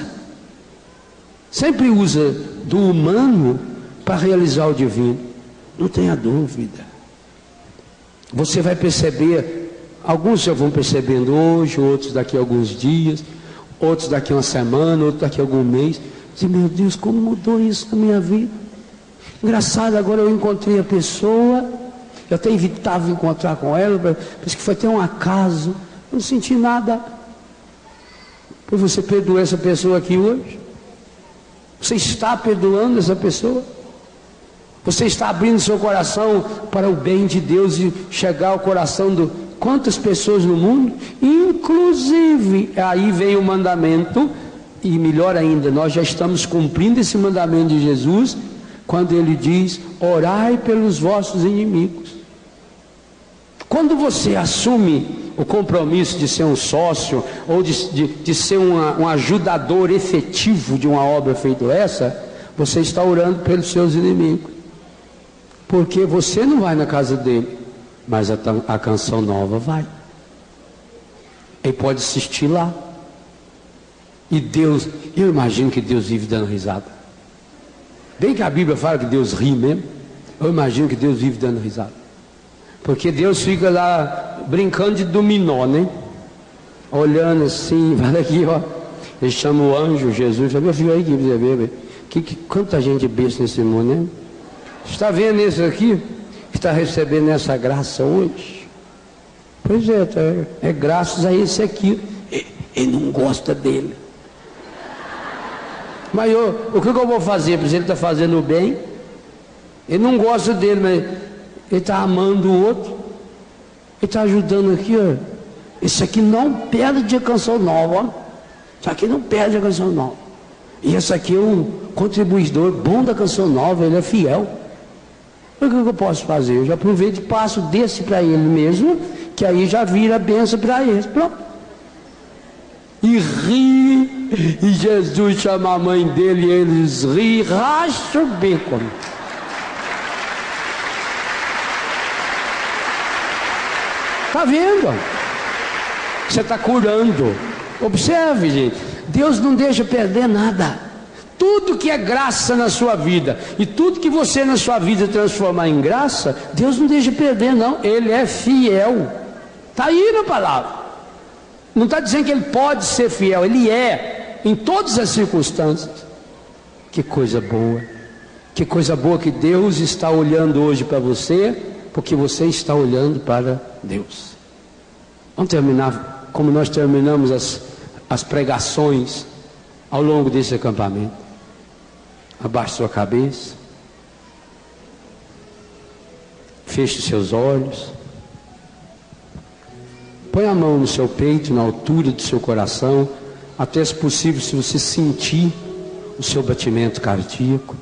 do humano para realizar o divino, não tenha dúvida. Você vai perceber. Alguns já vão percebendo hoje, outros daqui a alguns dias, outros daqui a uma semana, outros daqui a algum mês. E meu Deus, como mudou isso na minha vida. Engraçado, agora eu encontrei a pessoa, eu até evitava encontrar com ela, parece que foi até um acaso, eu não senti nada. Pois você perdoou essa pessoa aqui hoje? Você está perdoando essa pessoa? Você está abrindo seu coração para o bem de Deus e chegar ao coração do... Quantas pessoas no mundo? Inclusive, aí vem o mandamento, e melhor ainda, nós já estamos cumprindo esse mandamento de Jesus, quando Ele diz, orai pelos vossos inimigos. Quando você assume o compromisso de ser um sócio, ou de ser um ajudador efetivo de uma obra feita essa, você está orando pelos seus inimigos. Porque você não vai na casa dele, mas a Canção Nova vai. Ele pode assistir lá. E Deus, eu imagino que Deus vive dando risada. Bem que a Bíblia fala que Deus ri mesmo, eu imagino que Deus vive dando risada. Porque Deus fica lá brincando de dominó, né? Olhando assim, vai aqui, ó. Ele chama o anjo, Jesus, chama meu filho aí que você vê, quanta gente besta nesse mundo, né? Está vendo esse aqui? Está recebendo essa graça hoje? Pois é graças a esse aqui. Ele não gosta dele. Mas o que eu vou fazer? Porque ele está fazendo o bem. Ele não gosta dele, mas ele está amando o outro. Ele está ajudando aqui, ó. Esse aqui não perde a Canção Nova, ó. Isso aqui não perde a Canção Nova. E esse aqui é um contribuidor bom da Canção Nova, ele é fiel. O que eu posso fazer? Eu já aproveito e passo desse para ele mesmo, que aí já vira bênção para ele. Pronto. E ri, E Jesus chama a mãe dele e eles riem, racham o bico. Está vendo? Você está curando. Observe, gente, Deus não deixa perder nada. Tudo que é graça na sua vida e tudo que você na sua vida transformar em graça, Deus não deixa perder, não. Ele é fiel. Está aí na palavra. Não está dizendo que ele pode ser fiel, ele é, em todas as circunstâncias. Que coisa boa. Que coisa boa que Deus está olhando hoje para você, porque você está olhando para Deus. Vamos terminar como nós terminamos as pregações ao longo desse acampamento. Abaixe sua cabeça, feche seus olhos, põe a mão no seu peito, na altura do seu coração, até se possível, se você sentir o seu batimento cardíaco,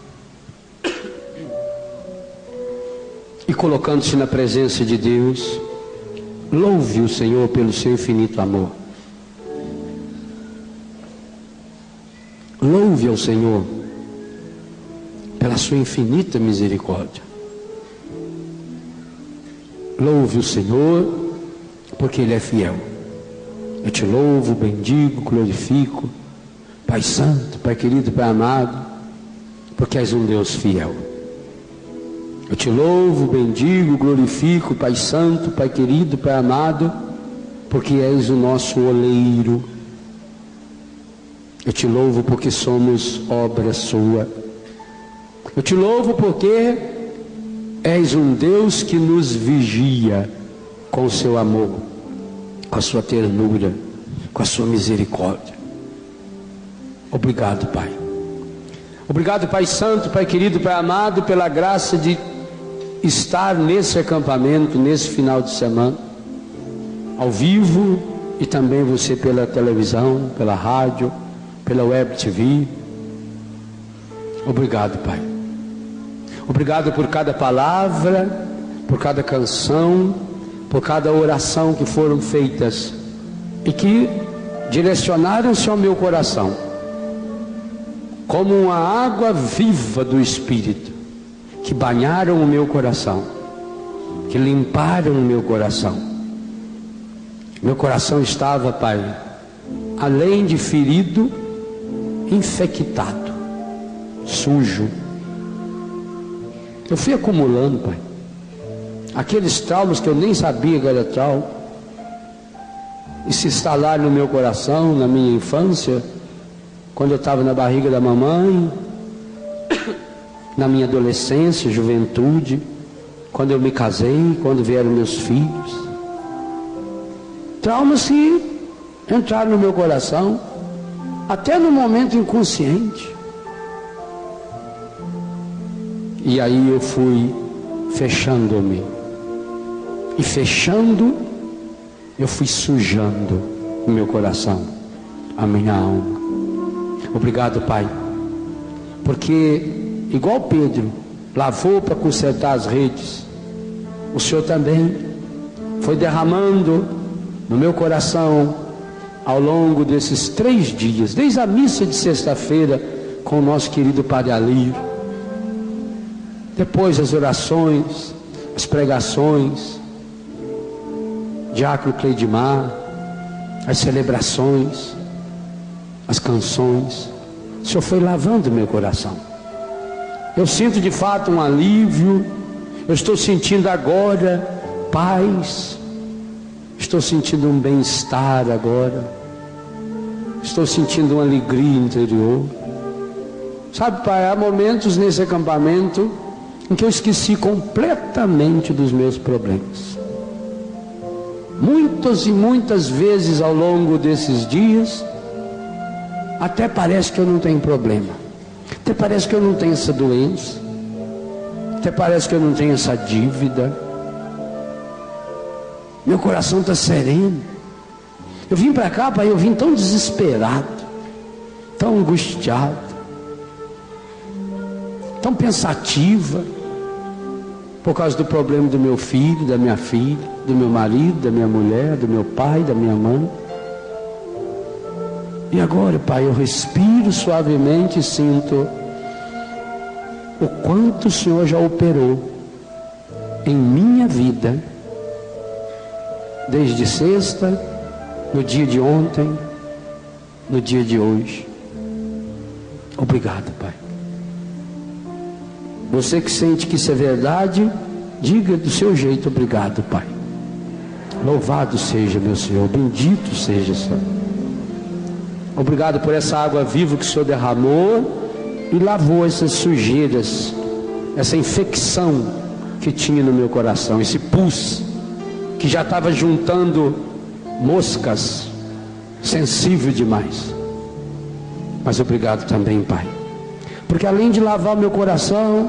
e colocando-se na presença de Deus, louve o Senhor pelo seu infinito amor. Louve ao Senhor pela sua infinita misericórdia. Louve o Senhor porque Ele é fiel. Eu te louvo, bendigo, glorifico, Pai Santo, Pai querido, Pai amado, porque és um Deus fiel. Eu te louvo, bendigo, glorifico, Pai Santo, Pai querido, Pai amado, porque és o nosso oleiro. Eu te louvo porque somos obra sua. Eu te louvo porque és um Deus que nos vigia com o seu amor, com a sua ternura, com a sua misericórdia. Obrigado, Pai. Obrigado, Pai Santo, Pai querido, Pai amado, pela graça de estar nesse acampamento, nesse final de semana, ao vivo, e também você pela televisão, pela rádio, pela web TV. Obrigado, Pai. Obrigado por cada palavra, por cada canção, por cada oração que foram feitas e que direcionaram-se ao meu coração como uma água viva do Espírito, que banharam o meu coração, que limparam o meu coração. Meu coração estava, Pai, além de ferido, infectado, sujo. Eu fui acumulando, Pai, aqueles traumas que eu nem sabia que era trauma, e se instalaram no meu coração, na minha infância, quando eu estava na barriga da mamãe, na minha adolescência, juventude, quando eu me casei, quando vieram meus filhos. Traumas que entraram no meu coração, até no momento inconsciente. E aí eu fui fechando-me. E fechando, eu fui sujando o meu coração, a minha alma. Obrigado, Pai, porque igual Pedro lavou para consertar as redes, o Senhor também foi derramando no meu coração ao longo desses 3 dias, desde a missa de sexta-feira com o nosso querido Padre Alírio, depois as orações, as pregações, Diácono Cleidimar, as celebrações, as canções. O Senhor foi lavando meu coração. Eu sinto de fato um alívio. Eu estou sentindo agora paz. Estou sentindo um bem-estar agora. Estou sentindo uma alegria interior. Sabe, Pai, há momentos nesse acampamento em que eu esqueci completamente dos meus problemas. Muitas e muitas vezes ao longo desses dias, até parece que eu não tenho problema, até parece que eu não tenho essa doença, até parece que eu não tenho essa dívida. Meu coração está sereno. Eu vim para cá, Pai, eu vim tão desesperado, tão angustiado, tão pensativa, por causa do problema do meu filho, da minha filha, do meu marido, da minha mulher, do meu pai, da minha mãe. E agora, Pai, eu respiro suavemente e sinto o quanto o Senhor já operou em minha vida, desde sexta, no dia de ontem, no dia de hoje. Obrigado, Pai. Você que sente que isso é verdade, diga do seu jeito: obrigado, Pai. Louvado seja, meu Senhor, bendito seja, Senhor. Obrigado por essa água viva que o Senhor derramou e lavou essas sujeiras, essa infecção que tinha no meu coração, esse pus que já estava juntando moscas, sensível demais. Mas obrigado também, Pai, porque além de lavar o meu coração,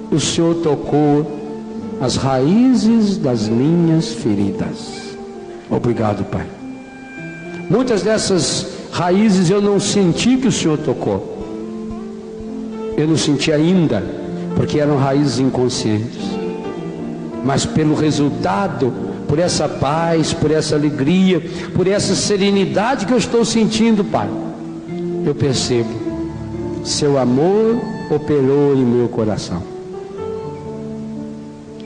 o Senhor tocou as raízes das minhas feridas. Obrigado, Pai. Muitas dessas raízes eu não senti que o Senhor tocou. Eu não senti ainda, porque eram raízes inconscientes. Mas pelo resultado, por essa paz, por essa alegria, por essa serenidade que eu estou sentindo, Pai, eu percebo, seu amor operou em meu coração.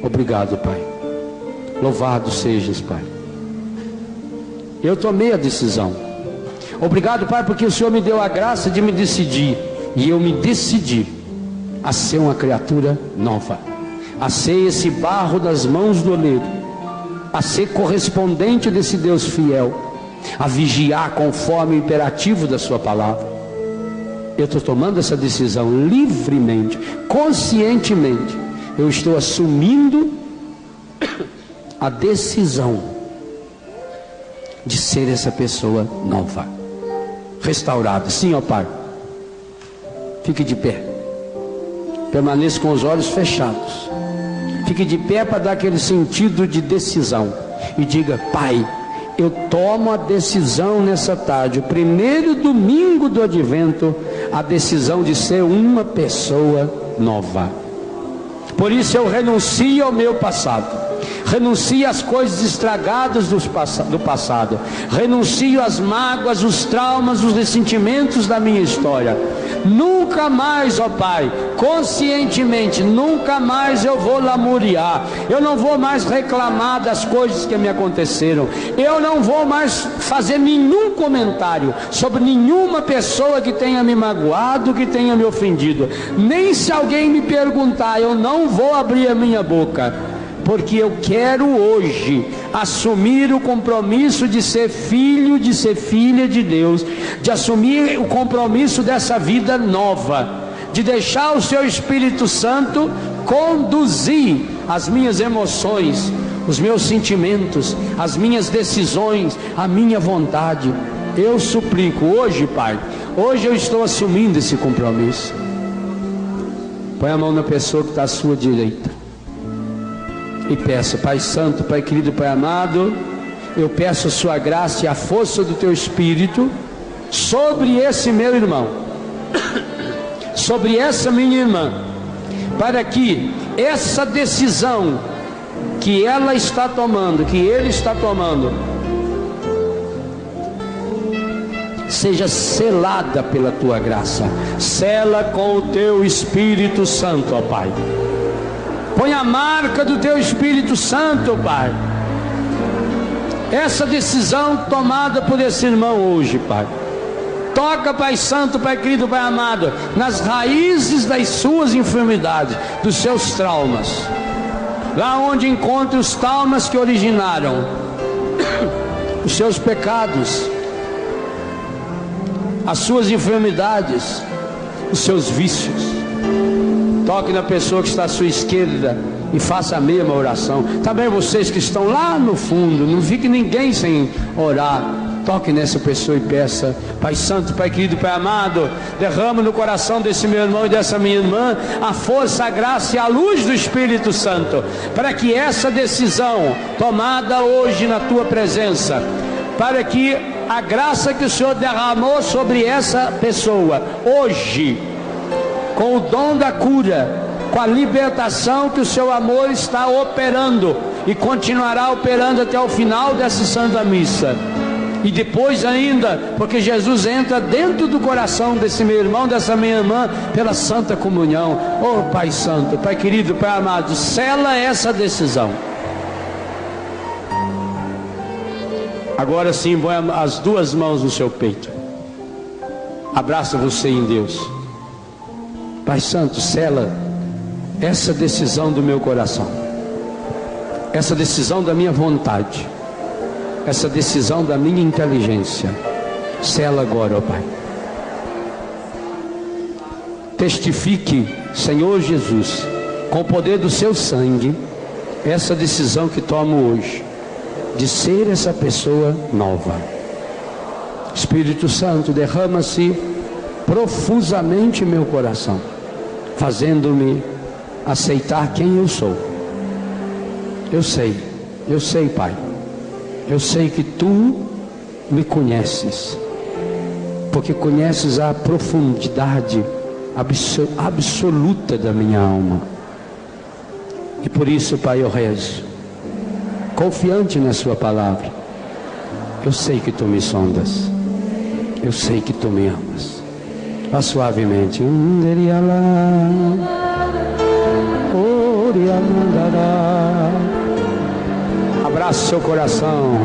Obrigado, Pai. Louvado sejas, Pai. Eu tomei a decisão. Obrigado, Pai, porque o Senhor me deu a graça de me decidir. E eu me decidi a ser uma criatura nova, a ser esse barro das mãos do oleiro, a ser correspondente desse Deus fiel, a vigiar conforme o imperativo da sua palavra. Eu estou tomando essa decisão livremente, conscientemente. Eu estou assumindo a decisão de ser essa pessoa nova, restaurada. Sim, ó Pai. Fique de pé. Permaneça com os olhos fechados. Fique de pé para dar aquele sentido de decisão. E diga: Pai, eu tomo a decisão nessa tarde, o primeiro domingo do advento, a decisão de ser uma pessoa nova. Por isso eu renuncio ao meu passado, renuncio às coisas estragadas do passado, renuncio às mágoas, os traumas, os ressentimentos da minha história. Nunca mais, ó Pai, conscientemente, nunca mais eu vou lamuriar, eu não vou mais reclamar das coisas que me aconteceram, eu não vou mais fazer nenhum comentário sobre nenhuma pessoa que tenha me magoado, que tenha me ofendido. Nem se alguém me perguntar, eu não vou abrir a minha boca, porque eu quero hoje assumir o compromisso de ser filho, de ser filha de Deus, de assumir o compromisso dessa vida nova, de deixar o seu Espírito Santo conduzir as minhas emoções, os meus sentimentos, as minhas decisões, a minha vontade. Eu suplico hoje, Pai, hoje eu estou assumindo esse compromisso. Põe a mão na pessoa que está à sua direita e peça: Pai Santo, Pai querido, Pai amado, eu peço a sua graça e a força do teu Espírito sobre esse meu irmão, sobre essa minha irmã, para que essa decisão que ela está tomando, que ele está tomando, seja selada pela tua graça. Sela com o teu Espírito Santo, ó Pai. Põe a marca do teu Espírito Santo, Pai. Essa decisão tomada por esse irmão hoje, Pai. Toca, Pai Santo, Pai querido, Pai amado, nas raízes das suas enfermidades, dos seus traumas. Lá onde encontra os traumas que originaram os seus pecados, as suas enfermidades, os seus vícios. Toque na pessoa que está à sua esquerda e faça a mesma oração. Também vocês que estão lá no fundo, não fique ninguém sem orar. Toque nessa pessoa e peça: Pai Santo, Pai querido, Pai amado, derrama no coração desse meu irmão e dessa minha irmã a força, a graça e a luz do Espírito Santo, para que essa decisão tomada hoje na tua presença, para que a graça que o Senhor derramou sobre essa pessoa hoje, com o dom da cura, com a libertação que o seu amor está operando e continuará operando até o final dessa Santa Missa, E depois ainda, porque Jesus entra dentro do coração desse meu irmão, dessa minha irmã, pela Santa Comunhão. Oh Pai Santo, Pai querido, Pai amado, sela essa decisão. Agora sim, põe as duas mãos no seu peito. Abraça você em Deus. Pai Santo, sela essa decisão do meu coração, essa decisão da minha vontade, essa decisão da minha inteligência. Sela agora, ó Pai. Testifique, Senhor Jesus, com o poder do seu sangue, essa decisão que tomo hoje, de ser essa pessoa nova. Espírito Santo, derrama-se profusamente em meu coração, fazendo-me aceitar quem eu sou. Eu sei, Pai. Eu sei que Tu me conheces, porque conheces a profundidade absoluta da minha alma. E por isso, Pai, eu rezo, confiante na Sua palavra. Eu sei que Tu me sondas, eu sei que Tu me amas. Vá suavemente. Abraça seu coração.